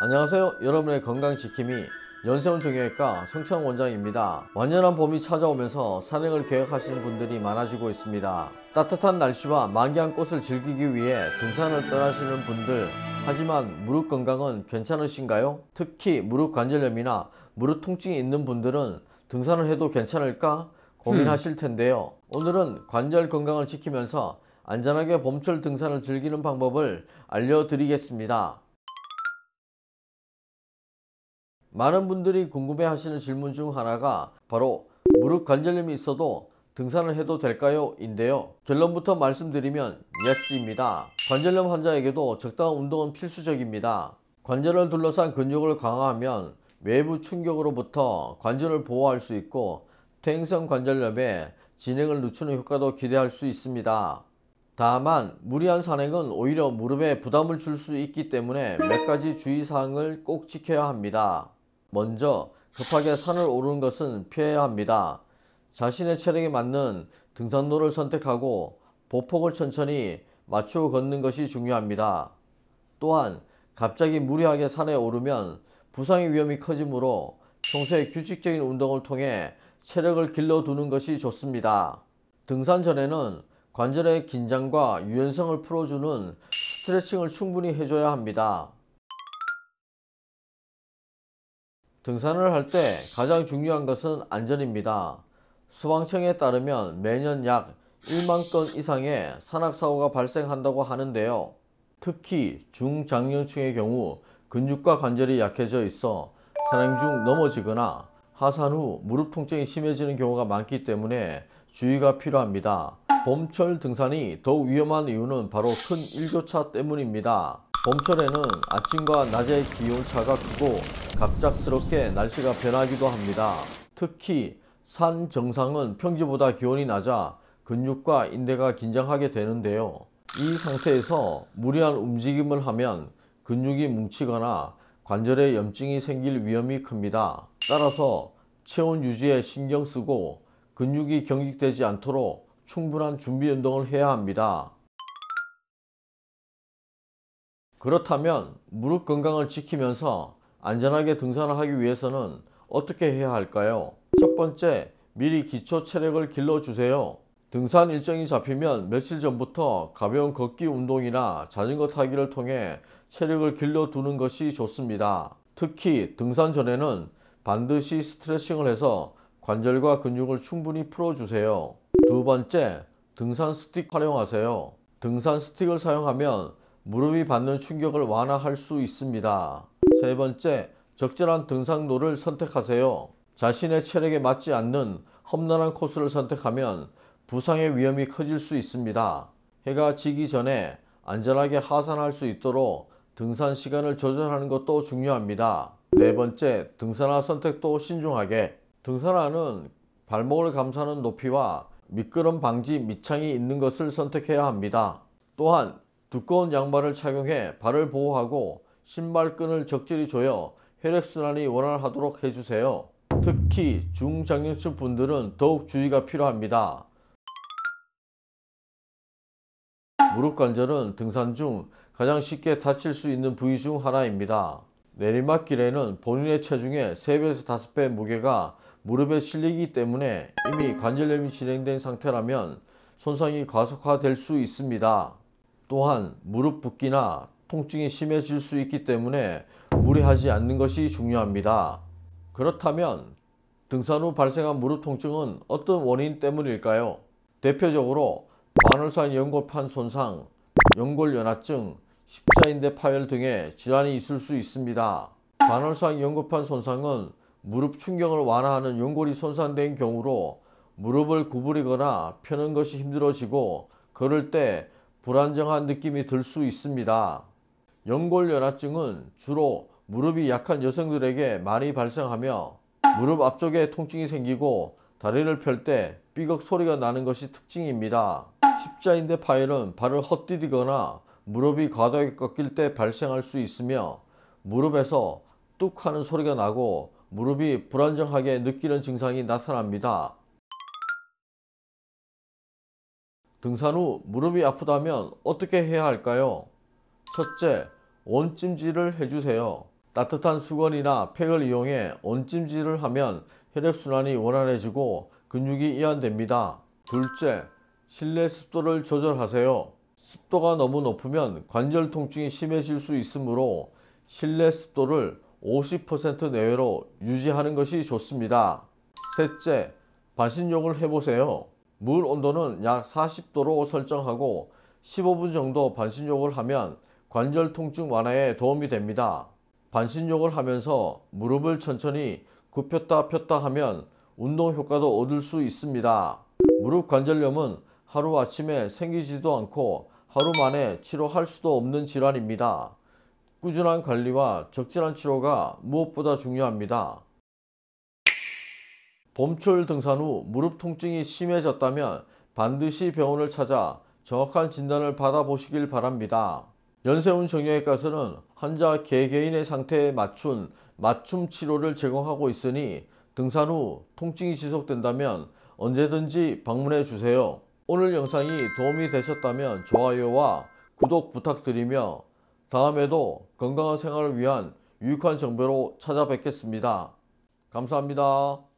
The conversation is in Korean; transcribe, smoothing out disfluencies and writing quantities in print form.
안녕하세요. 여러분의 건강지킴이 연세훈 정형외과 성창 원장입니다. 완연한 봄이 찾아오면서 산행을 계획하시는 분들이 많아지고 있습니다. 따뜻한 날씨와 만개한 꽃을 즐기기 위해 등산을 떠나시는 분들, 하지만 무릎 건강은 괜찮으신가요? 특히 무릎 관절염이나 무릎 통증이 있는 분들은 등산을 해도 괜찮을까 고민하실 텐데요. 오늘은 관절 건강을 지키면서 안전하게 봄철 등산을 즐기는 방법을 알려드리겠습니다. 많은 분들이 궁금해 하시는 질문 중 하나가 바로 무릎 관절염이 있어도 등산을 해도 될까요? 인데요. 결론부터 말씀드리면 예스입니다. 관절염 환자에게도 적당한 운동은 필수적입니다. 관절을 둘러싼 근육을 강화하면 외부 충격으로부터 관절을 보호할 수 있고 퇴행성 관절염의 진행을 늦추는 효과도 기대할 수 있습니다. 다만 무리한 산행은 오히려 무릎에 부담을 줄 수 있기 때문에 몇 가지 주의사항을 꼭 지켜야 합니다. 먼저 급하게 산을 오르는 것은 피해야 합니다. 자신의 체력에 맞는 등산로를 선택하고 보폭을 천천히 맞추어 걷는 것이 중요합니다. 또한 갑자기 무리하게 산에 오르면 부상의 위험이 커지므로 평소에 규칙적인 운동을 통해 체력을 길러두는 것이 좋습니다. 등산 전에는 관절의 긴장과 유연성을 풀어주는 스트레칭을 충분히 해줘야 합니다. 등산을 할 때 가장 중요한 것은 안전입니다. 소방청에 따르면 매년 약 1만 건 이상의 산악사고가 발생한다고 하는데요. 특히 중장년층의 경우 근육과 관절이 약해져 있어 산행 중 넘어지거나 하산 후 무릎 통증이 심해지는 경우가 많기 때문에 주의가 필요합니다. 봄철 등산이 더욱 위험한 이유는 바로 큰 일교차 때문입니다. 봄철에는 아침과 낮의 기온차가 크고 갑작스럽게 날씨가 변하기도 합니다. 특히 산 정상은 평지보다 기온이 낮아 근육과 인대가 긴장하게 되는데요. 이 상태에서 무리한 움직임을 하면 근육이 뭉치거나 관절에 염증이 생길 위험이 큽니다. 따라서 체온 유지에 신경 쓰고 근육이 경직되지 않도록 충분한 준비 운동을 해야 합니다. 그렇다면 무릎 건강을 지키면서 안전하게 등산을 하기 위해서는 어떻게 해야 할까요? 첫 번째, 미리 기초 체력을 길러주세요. 등산 일정이 잡히면 며칠 전부터 가벼운 걷기 운동이나 자전거 타기를 통해 체력을 길러두는 것이 좋습니다. 특히 등산 전에는 반드시 스트레칭을 해서 관절과 근육을 충분히 풀어주세요. 두 번째, 등산 스틱 활용하세요. 등산 스틱을 사용하면 무릎이 받는 충격을 완화할 수 있습니다. 세 번째, 적절한 등산로를 선택하세요. 자신의 체력에 맞지 않는 험난한 코스를 선택하면 부상의 위험이 커질 수 있습니다. 해가 지기 전에 안전하게 하산할 수 있도록 등산 시간을 조절하는 것도 중요합니다. 네 번째, 등산화 선택도 신중하게. 등산화는 발목을 감싸는 높이와 미끄럼 방지 밑창이 있는 것을 선택해야 합니다. 또한 두꺼운 양말을 착용해 발을 보호하고 신발끈을 적절히 조여 혈액순환이 원활하도록 해주세요. 특히 중장년층 분들은 더욱 주의가 필요합니다. 무릎 관절은 등산 중 가장 쉽게 다칠 수 있는 부위 중 하나입니다. 내리막길에는 본인의 체중의 3배에서 5배 무게가 무릎에 실리기 때문에 이미 관절염이 진행된 상태라면 손상이 가속화될 수 있습니다. 또한 무릎 붓기나 통증이 심해질 수 있기 때문에 무리하지 않는 것이 중요합니다. 그렇다면 등산 후 발생한 무릎 통증은 어떤 원인 때문일까요? 대표적으로 반월상 연골판 손상, 연골연화증, 십자인대 파열 등의 질환이 있을 수 있습니다. 반월상 연골판 손상은 무릎 충격을 완화하는 연골이 손상된 경우로 무릎을 구부리거나 펴는 것이 힘들어지고 걸을 때 불안정한 느낌이 들 수 있습니다. 연골연화증은 주로 무릎이 약한 여성들에게 많이 발생하며 무릎 앞쪽에 통증이 생기고 다리를 펼 때 삐걱 소리가 나는 것이 특징입니다. 십자인대 파열은 발을 헛디디거나 무릎이 과도하게 꺾일 때 발생할 수 있으며 무릎에서 뚝 하는 소리가 나고 무릎이 불안정하게 느끼는 증상이 나타납니다. 등산 후 무릎이 아프다면 어떻게 해야 할까요? 첫째, 원찜질을 해주세요. 따뜻한 수건이나 팩을 이용해 온찜질을 하면 혈액순환이 원활해지고 근육이 이완됩니다. 둘째, 실내 습도를 조절하세요. 습도가 너무 높으면 관절 통증이 심해질 수 있으므로 실내 습도를 50% 내외로 유지하는 것이 좋습니다. 셋째, 반신욕을 해보세요. 물 온도는 약 40도로 설정하고 15분 정도 반신욕을 하면 관절 통증 완화에 도움이 됩니다. 반신욕을 하면서 무릎을 천천히 굽혔다 폈다 하면 운동 효과도 얻을 수 있습니다. 무릎 관절염은 하루아침에 생기지도 않고 하루 만에 치료할 수도 없는 질환입니다. 꾸준한 관리와 적절한 치료가 무엇보다 중요합니다. 봄철 등산 후 무릎 통증이 심해졌다면 반드시 병원을 찾아 정확한 진단을 받아보시길 바랍니다. 연세훈 정형외과에서는 환자 개개인의 상태에 맞춘 맞춤 치료를 제공하고 있으니 등산 후 통증이 지속된다면 언제든지 방문해 주세요. 오늘 영상이 도움이 되셨다면 좋아요와 구독 부탁드리며 다음에도 건강한 생활을 위한 유익한 정보로 찾아뵙겠습니다. 감사합니다.